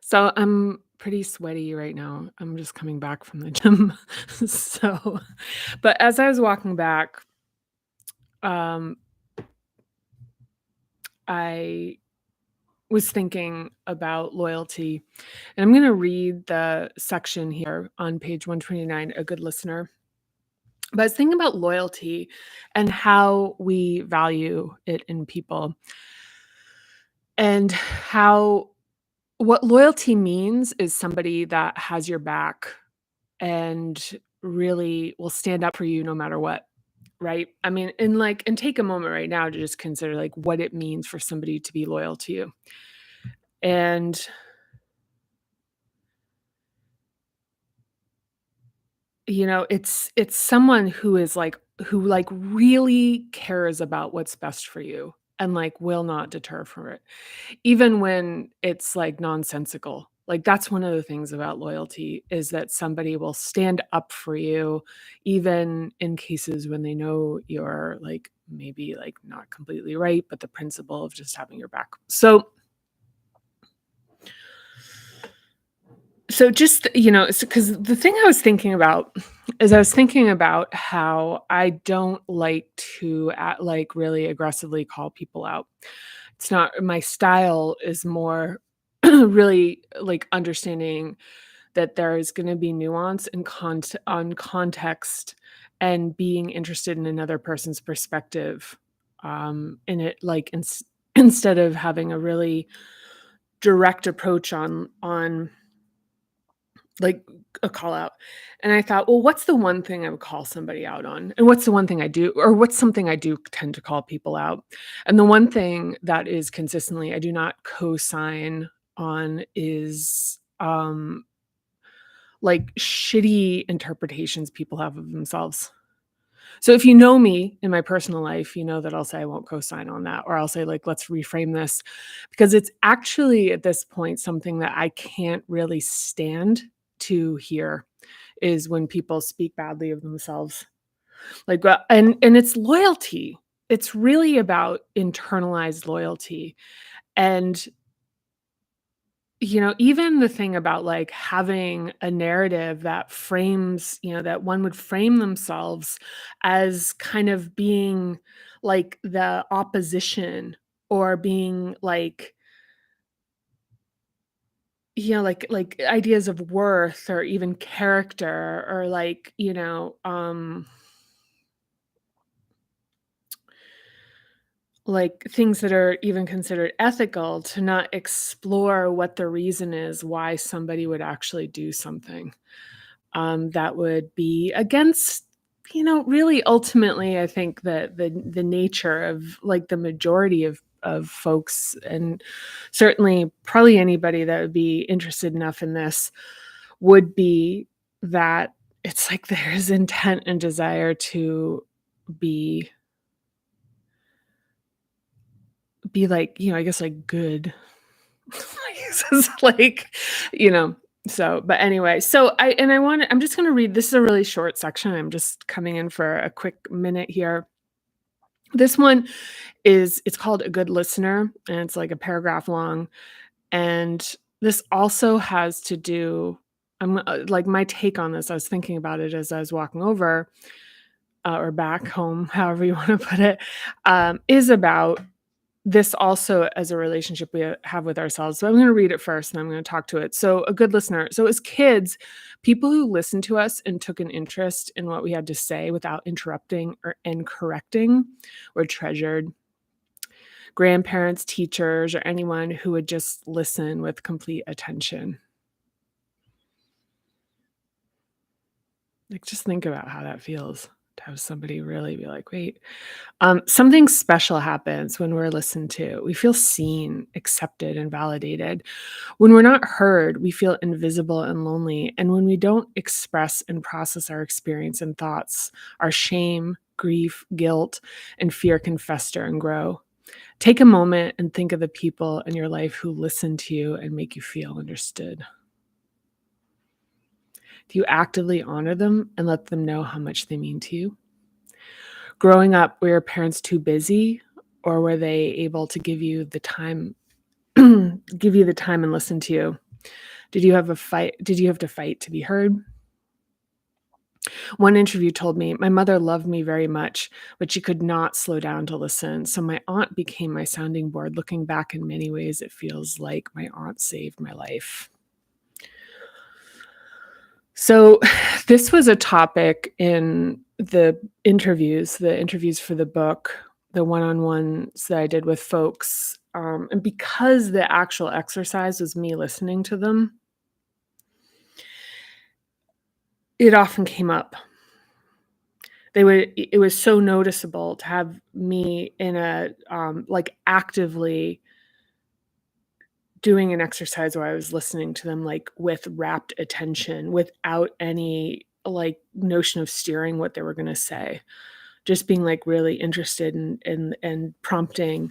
So I'm pretty sweaty right now. I'm just coming back from the gym. So, but as I was walking back, um, I was thinking about loyalty. And I'm going to read the section here on page 129, A Good Listener. But I was thinking about loyalty and how we value it in people and how what loyalty means is somebody that has your back and really will stand up for you no matter what, right? I mean, and take a moment right now to just consider like what it means for somebody to be loyal to you. And it's someone who really cares about what's best for you and like will not deter from it. Even when it's, like, nonsensical. Like, that's one of the things about loyalty is that somebody will stand up for you even in cases when they know you're, like, maybe, like, not completely right, but the principle of just having your back. So just, because the thing I was thinking about is I was thinking about how I don't like to, like, really aggressively call people out. It's not my style is more really, like, understanding that there is gonna be nuance and context and being interested in another person's perspective, in it, like, instead of having a really direct approach on like, a call out. And I thought, "Well, what's the one thing I would call somebody out on? And what's the one thing I do or what's something I do tend to call people out?" And the one thing that is consistently I do not co-sign on is, like, shitty interpretations people have of themselves. So if you know me in my personal life, you know that I'll say I won't co-sign on that, or I'll say, like, "Let's reframe this," because it's actually, at this point, something that I can't really stand to hear, is when people speak badly of themselves. Like, and it's loyalty. It's really about internalized loyalty, and even the thing about, like, having a narrative that frames that one would frame themselves as kind of being, like, the opposition or being, like, like ideas of worth or even character or, like, like, things that are even considered ethical to not explore what the reason is why somebody would actually do something. That would be against, really ultimately, I think that the nature of like the majority of folks, and certainly probably anybody that would be interested enough in this would be that it's like there's intent and desire to be like, I guess like good. It's just like, you know, but anyway, I'm just gonna read this is a really short section. I'm just coming in for a quick minute here. This one it's called A Good Listener, and it's like a paragraph long. And this also has to do like my take on this, I was thinking about it as I was walking over, or back home, however you wanna put it, is about this also as a relationship we have with ourselves. So I'm going to read it first and I'm going to talk to it. So, a good listener. So, as kids, people who listened to us and took an interest in what we had to say without interrupting and correcting were treasured. Grandparents, teachers, or anyone who would just listen with complete attention. Like, just think about how that feels to have somebody really be like, wait. Something special happens when we're listened to. We feel seen, accepted, and validated. When we're not heard, we feel invisible and lonely. And when we don't express and process our experience and thoughts, our shame, grief, guilt, and fear can fester and grow. Take a moment and think of the people in your life who listen to you and make you feel understood. Do you actively honor them and let them know how much they mean to you? Growing up, were your parents too busy, or were they able to give you the time and listen to you? Did you have to fight to be heard? One interview told me, "My mother loved me very much, but she could not slow down to listen, so my aunt became my sounding board. Looking back, in many ways, it feels like my aunt saved my life." So, this was a topic in the interviews for the book, the one-on-ones that I did with folks, and because the actual exercise was me listening to them, it often came up. It was so noticeable to have me in a, like, actively doing an exercise where I was listening to them, like, with rapt attention, without any, like, notion of steering what they were gonna say. Just being, like, really interested in prompting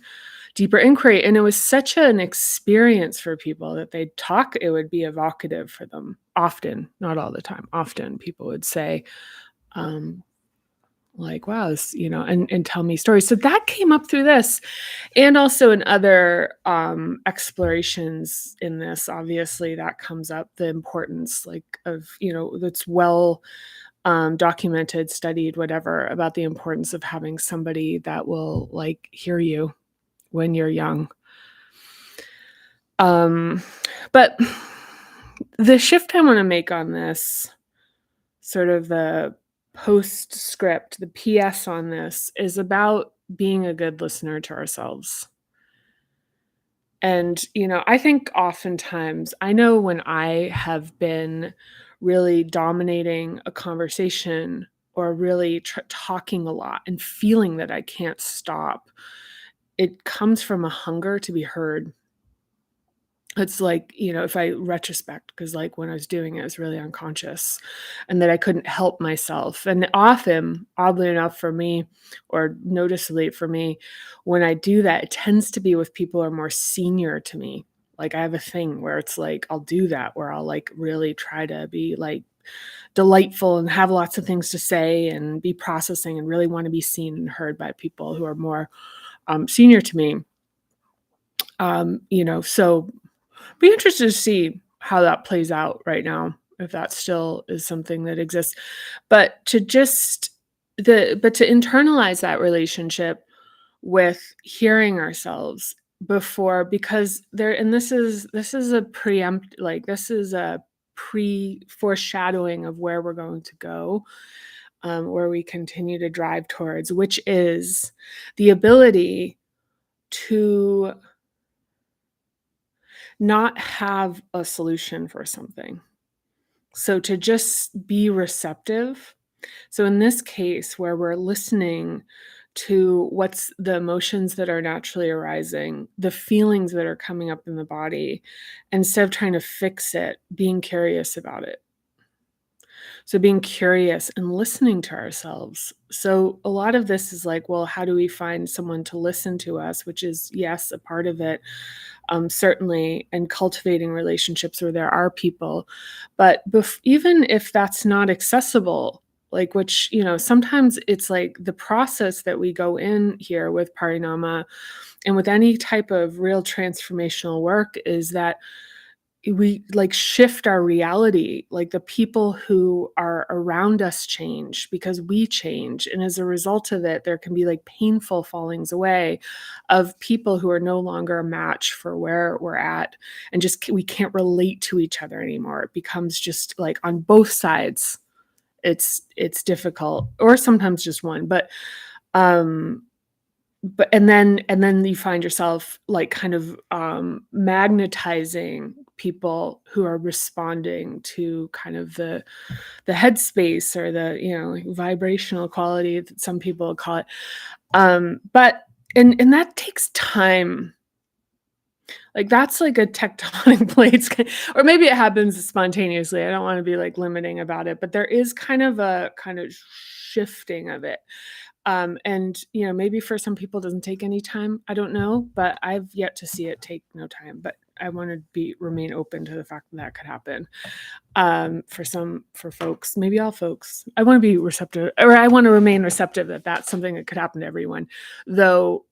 deeper inquiry, and it was such an experience for people that they'd talk it would be evocative for them often, not all the time, often people would say, um, like, "Wow, this," and tell me stories. So that came up through this, and also in other, explorations in this, obviously, that comes up, the importance, like, of, that's well, documented, studied, whatever, about the importance of having somebody that will, like, hear you when you're young. Um, but the shift I wanna make on this, sort of the postscript, the PS on this, is about being a good listener to ourselves. And, I think oftentimes I know when I have been really dominating a conversation or really talking a lot and feeling that I can't stop, it comes from a hunger to be heard. It's like, if I retrospect, because like when I was doing it, it was really unconscious and that I couldn't help myself. And often, oddly enough for me, or noticeably for me, when I do that, it tends to be with people who are more senior to me. Like I have a thing where it's like I'll do that, where I'll like really try to be like delightful and have lots of things to say and be processing and really want to be seen and heard by people who are more senior to me. So be interested to see how that plays out right now, if that still is something that exists. But to just but to internalize that relationship with hearing ourselves before, because there, and this is a preempt, like this is a pre foreshadowing of where we're going to go, where we continue to drive towards, which is the ability to not have a solution for something. So to just be receptive. So in this case, where we're listening to what's the emotions that are naturally arising, the feelings that are coming up in the body, instead of trying to fix it, being curious about it. So being curious and listening to ourselves. So a lot of this is like, well, how do we find someone to listen to us? Which is, yes, a part of it, certainly, and cultivating relationships where there are people. But even if that's not accessible, like which, sometimes it's like the process that we go in here with Parinama and with any type of real transformational work is that we like shift our reality, like the people who are around us change because we change, and as a result of it there can be like painful fallings away of people who are no longer a match for where we're at, and just we can't relate to each other anymore. It becomes just like on both sides it's difficult, or sometimes just one. Um but and then you find yourself like kind of magnetizing people who are responding to kind of the headspace, or the like vibrational quality that some people call it, but and that takes time. Like that's like a tectonic plates or maybe it happens spontaneously. I don't want to be like limiting about it, but there is kind of a kind of shifting of it. And maybe for some people it doesn't take any time. I don't know, but I've yet to see it take no time. But I want to remain open to the fact that that could happen. For folks, maybe all folks. I want to be receptive, or I want to remain receptive that that's something that could happen to everyone, though.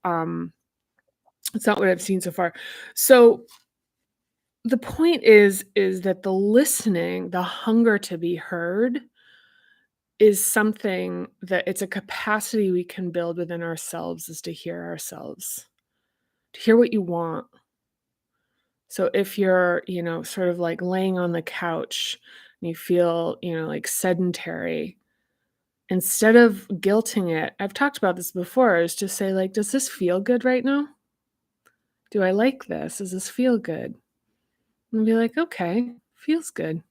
It's not what I've seen so far. So the point is that the listening, the hunger to be heard is something that it's a capacity we can build within ourselves is to hear ourselves, to hear what you want. So if you're, sort of like laying on the couch and you feel, like sedentary, instead of guilting it, I've talked about this before, is just say like, does this feel good right now? Do I like this? Does this feel good? And be like, okay, feels good.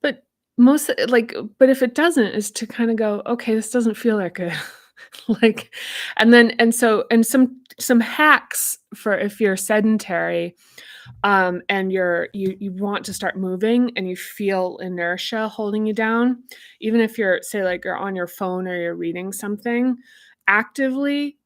But but if it doesn't, is to kind of go, okay, this doesn't feel that good. Like, and some hacks for if you're sedentary, and you want to start moving and you feel inertia holding you down, even if you're, say, like, you're on your phone or you're reading something, actively,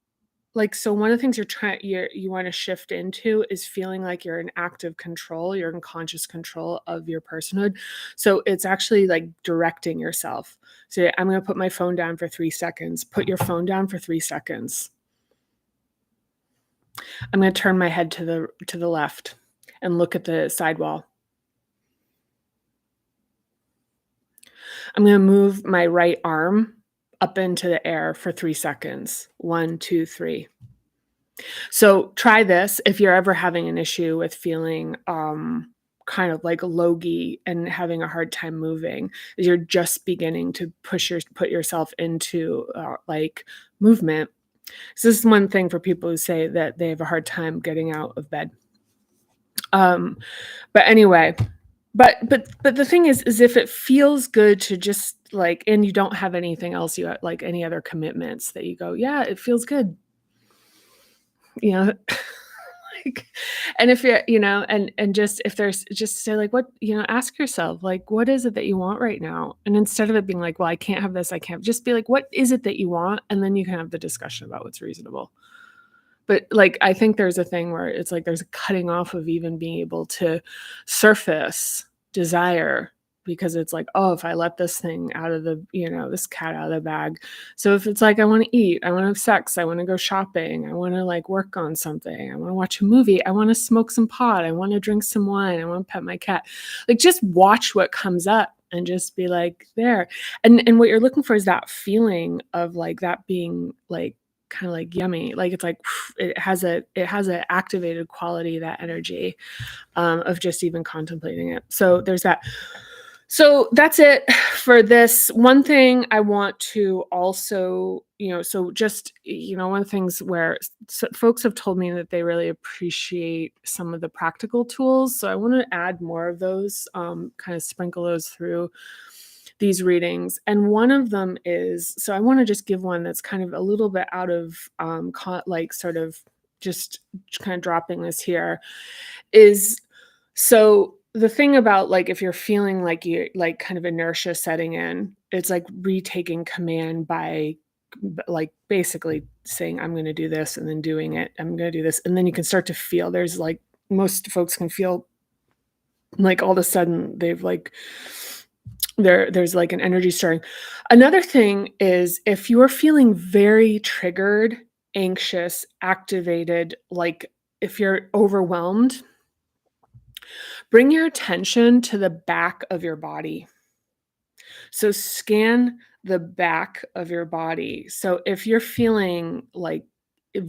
like, so one of the things you wanna shift into is feeling like you're in active control, you're in conscious control of your personhood. So it's actually, like, directing yourself. So, "I'm gonna put my phone down for 3 seconds." Put your phone down for 3 seconds. "I'm gonna turn my head to the left and look at the sidewall. I'm gonna move my right arm up into the air for 3 seconds. 1, 2, 3." So try this if you're ever having an issue with feeling kind of like logy and having a hard time moving. You're just beginning to put yourself into like movement. So this is one thing for people who say that they have a hard time getting out of bed. Um, but anyway, but the thing is if it feels good to just like, and you don't have anything else, you like any other commitments that you go, yeah, it feels good, you know. Like, and if you're, and just if there's just say like, what, ask yourself, like, what is it that you want right now? And instead of it being like, well, I can't have this, I can't, just be like, what is it that you want? And then you can have the discussion about what's reasonable. But like, I think there's a thing where it's like there's a cutting off of even being able to surface desire, because it's like, oh, if I let this thing out of the, this cat out of the bag. So if it's like, I want to eat, I want to have sex, I want to go shopping, I want to like work on something, I want to watch a movie, I want to smoke some pot, I want to drink some wine, I want to pet my cat. Like, just watch what comes up and just be like there. And what you're looking for is that feeling of like that being like kind of like yummy. Like it's like it has a activated quality, that energy of just even contemplating it. So there's that. So that's it for this. One thing I want to also, so just, one of the things where folks have told me that they really appreciate some of the practical tools. So I want to add more of those, kind of sprinkle those through these readings. And one of them is, so I want to just give one that's kind of a little bit out of, like sort of just kind of dropping this here is, so the thing about like if you're feeling like you like kind of inertia setting in, it's like retaking command by like basically saying, I'm going to do this, and then doing it. I'm going to do this. And then you can start to feel, there's like most folks can feel like all of a sudden they've like there's like an energy stirring. Another thing is if you're feeling very triggered, anxious, activated, like if you're overwhelmed, bring your attention to the back of your body. So scan the back of your body. So if you're feeling like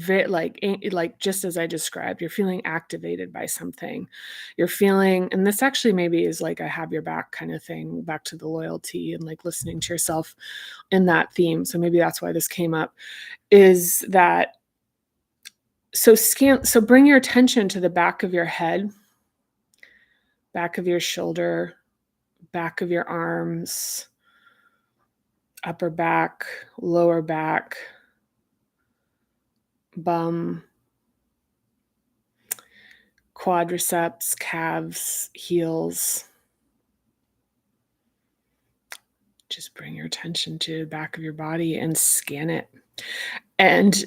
like just as I described, you're feeling activated by something. You're feeling, and this actually maybe is like a have your back kind of thing, back to the loyalty and like listening to yourself in that theme. So maybe that's why this came up, is that, so bring your attention to the back of your head, back of your shoulder, back of your arms, upper back, lower back, bum, quadriceps, calves, heels. Just bring your attention to the back of your body and scan it. And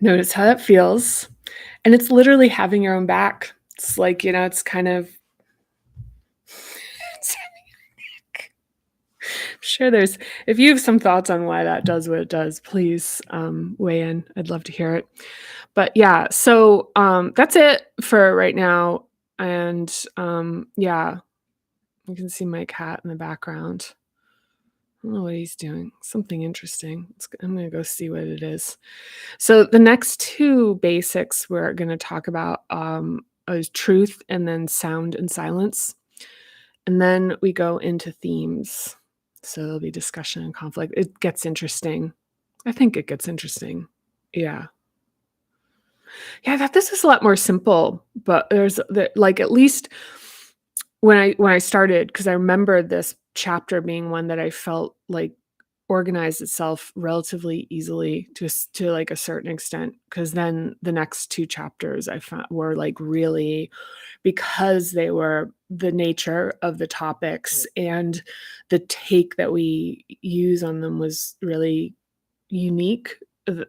notice how that feels. And it's literally having your own back. It's like, it's kind of, it's sure there's, if you have some thoughts on why that does what it does, please weigh in. I'd love to hear it. But yeah, so that's it for right now. And, yeah, you can see my cat in the background. I don't know what he's doing. Something interesting. I'm gonna go see what it is. So the next 2 basics we're gonna talk about, is truth and then sound and silence. And then we go into themes. So there'll be discussion and conflict. It gets interesting. I think it gets interesting. Yeah. Yeah, I thought this was a lot more simple, but there's the like, at least when I started, because I remember this chapter being one that I felt like organized itself relatively easily to, like, a certain extent. Because then the next 2 chapters I found were, like, really, because they were the nature of the topics and the take that we use on them was really unique, that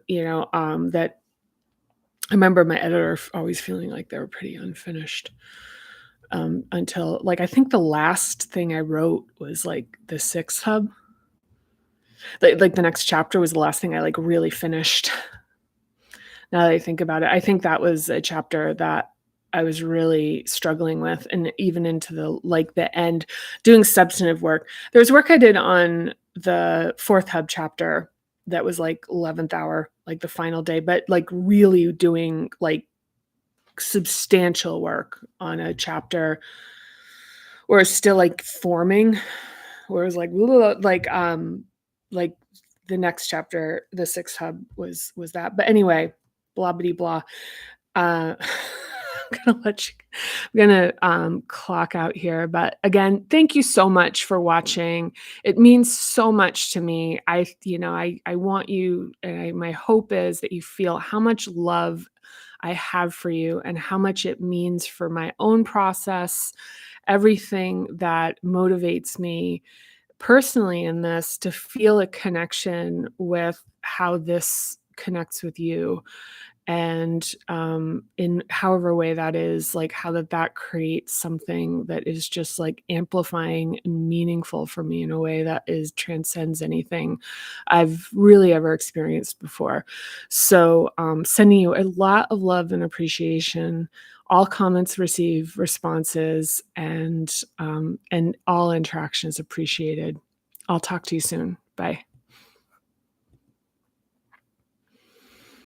I remember my editor always feeling like they were pretty unfinished, until, like, I think the last thing I wrote was, like, the 6th hub. Like, the next chapter was the last thing I, like, really finished. Now that I think about it, I think that was a chapter that I was really struggling with, and even into the end, doing substantive work. There was work I did on the 4th hub chapter that was, like, 11th hour, like, the final day, but, like, really doing, like, substantial work on a chapter where it's still, like, forming, where it was like, the next chapter, the 6th hub was that. But anyway, blah bitty blah. Uh, I'm gonna, clock out here, but again, thank you so much for watching. It means so much to me. I want you, and my hope is that you feel how much love I have for you and how much it means for my own process, everything that motivates me personally in this, to feel a connection with how this connects with you, and in however way that is, like, how that creates something that is just, like, amplifying and meaningful for me in a way that is transcends anything I've really ever experienced before. So, sending you a lot of love and appreciation. All comments receive responses, and all interaction is appreciated. I'll talk to you soon. Bye.